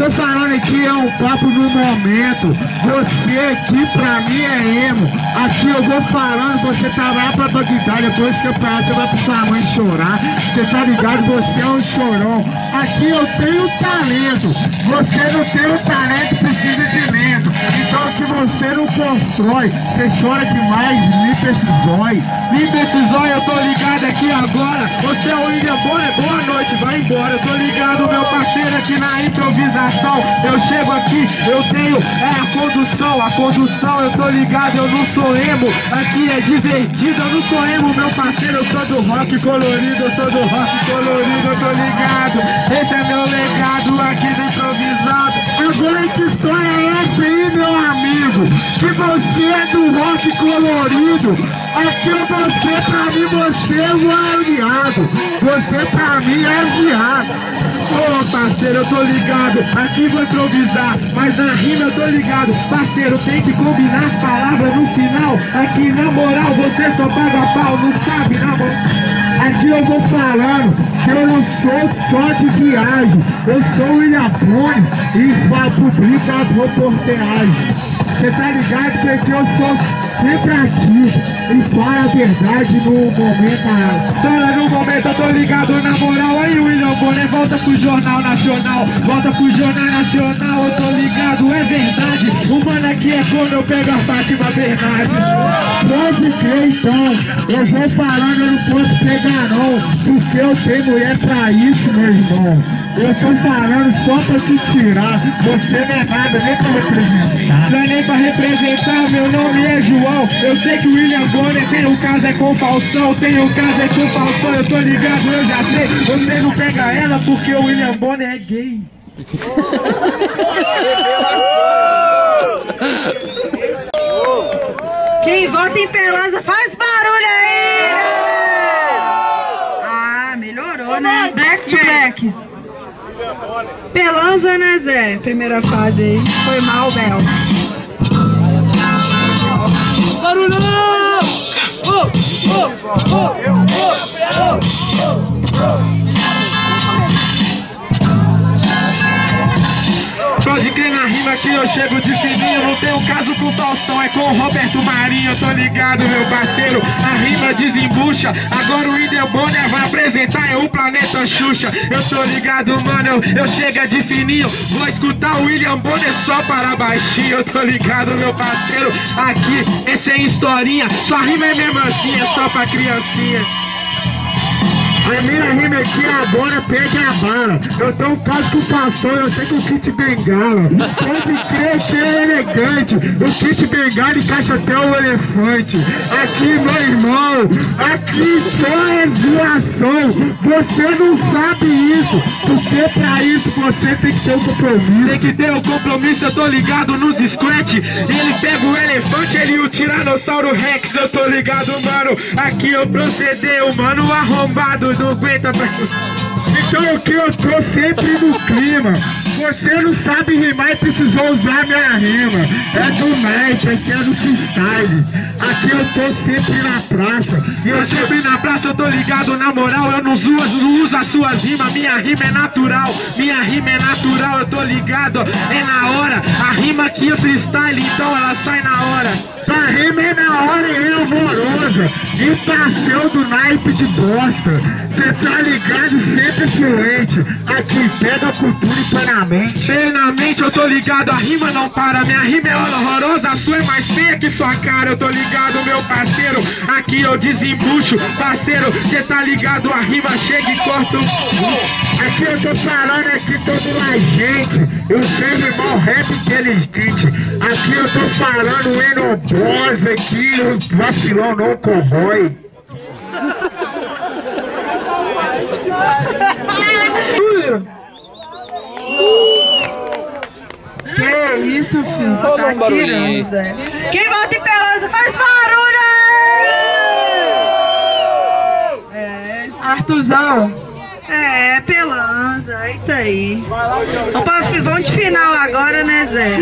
tô falando aqui é um papo no momento. Você aqui pra mim é emo. Aqui eu vou falando, você tá lá pra Bagdá, depois que eu parar, você vai pra sua mãe chorar. Você tá ligado? Você é um chorão. Aqui eu tenho talento. Você não tem o talento, precisa de lento. Então que você não constrói. Você chora demais, limpa esse zóio. Limpa esse zóio, eu tô ligado aqui agora. Você é o William Bonner, boa noite, vai embora. Eu tô ligado, meu parceiro, aqui na improvisação. Eu chego aqui, eu tenho a condução, eu tô ligado, eu não sou emo. Aqui é divertido, eu não sou emo, meu parceiro. Eu sou do rock colorido, eu sou do rock colorido, eu tô ligado. Esse é meu legado aqui no improvisado. Agora que história é essa aí, meu amigo? Que você é do rock colorido. Aqui é você, pra mim, você é o aliado. Você pra mim é viado. Ô parceiro, eu tô ligado, aqui vou improvisar, mas na rima eu tô ligado. Parceiro, tem que combinar as palavras no final. Aqui na moral, você só paga pau, não sabe na moral. Aqui eu vou falando que eu não sou só de viagem. Eu sou o William Bonner e publico as reportagens. Você tá ligado que aqui eu sou sempre aqui e fala a verdade no momento. Fala no momento, eu tô ligado na moral. Aí William Bonner, volta pro Jornal Nacional. Volta pro Jornal Nacional, eu tô ligado, é verdade. O mano aqui é quando eu pego a Fátima Bernardes. Pode crer então, eu vou falando, eu não posso pegar não, porque eu tenho mulher pra isso, meu irmão. Eu tô falando só pra te tirar. Você não é nada, nem pra representar. Não é nem pra representar, meu nome é João. Eu sei que o William Bonner tem um caso é com Faustão. Tem um caso é com Faustão, eu tô ligado, eu já sei. Você não pega ela porque o William Bonner é gay. Quem vota em Pelanza faz barulho aí! Ah, melhorou, né? Back to back. Pelanza, né, Zé? Primeira fase aí. Foi mal, Bel. Barulho! Pode crer na rima que eu chego de fininho. Não tenho caso com o Faustão, é com o Roberto Marinho. Eu tô ligado, meu parceiro, a rima desembucha. Agora o William Bonner vai apresentar, é o Planeta Xuxa. Eu tô ligado, mano, eu chego de fininho. Vou escutar o William Bonner só para baixinho. Eu tô ligado, meu parceiro, aqui, esse é historinha. Sua rima é mesmo assim, é só pra criancinha. A minha rima aqui agora pega a bala. Eu tenho um caso com o pastor, eu sei que o Kit Bengala. Pode crer que é elegante. O Kit Bengala encaixa até o elefante. Aqui, meu irmão, aqui só é zoação. Você não sabe isso, porque pra isso você tem que ter um compromisso. Tem que ter um compromisso, eu tô ligado nos scratch. Ele pega o elefante, ele e o Tiranossauro Rex. Eu tô ligado, mano, aqui eu procedeu, mano, arrombado. Não aguenta pra... Então aqui eu tô sempre no clima. Você não sabe rimar e precisou usar minha rima. É do night, aqui é do freestyle. Aqui eu tô sempre na praça. E eu sempre na praça, eu tô ligado na moral. Eu não uso as suas rimas, minha rima é natural. Minha rima é natural, eu tô ligado, é na hora. A rima aqui é freestyle, então ela sai na hora. Sua rima é na hora e é amorosa. E passeu do naipe de bosta. Cê tá ligado, sempre fluente. Aqui pega a cultura e põe na mente. Põe na mente, eu tô ligado, a rima não para. Minha rima é horrorosa, a sua é mais feia que sua cara. Eu tô ligado, meu parceiro, aqui eu desembucho. Parceiro, cê tá ligado, a rima chega e corta o... Aqui eu tô falando, aqui todo a gente. Eu sei irmão rap inteligente. Aqui eu tô falando o Enoboss aqui, o vacilão não corrói. Que isso, filho? Rolou um barulhinho. Quem volta em Pelanza faz barulho aí! É, Arthurzão. É, Pelanza, é isso aí. Vamos de final agora, né, Zé?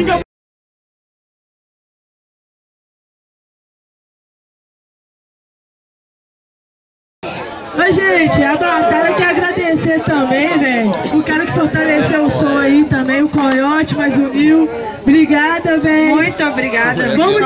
Ô, gente, quero que agradecer também, velho. O cara que fortaleceu o som aí também, o Coyote, mais o Nil. Obrigada, velho. Muito obrigada. Vamos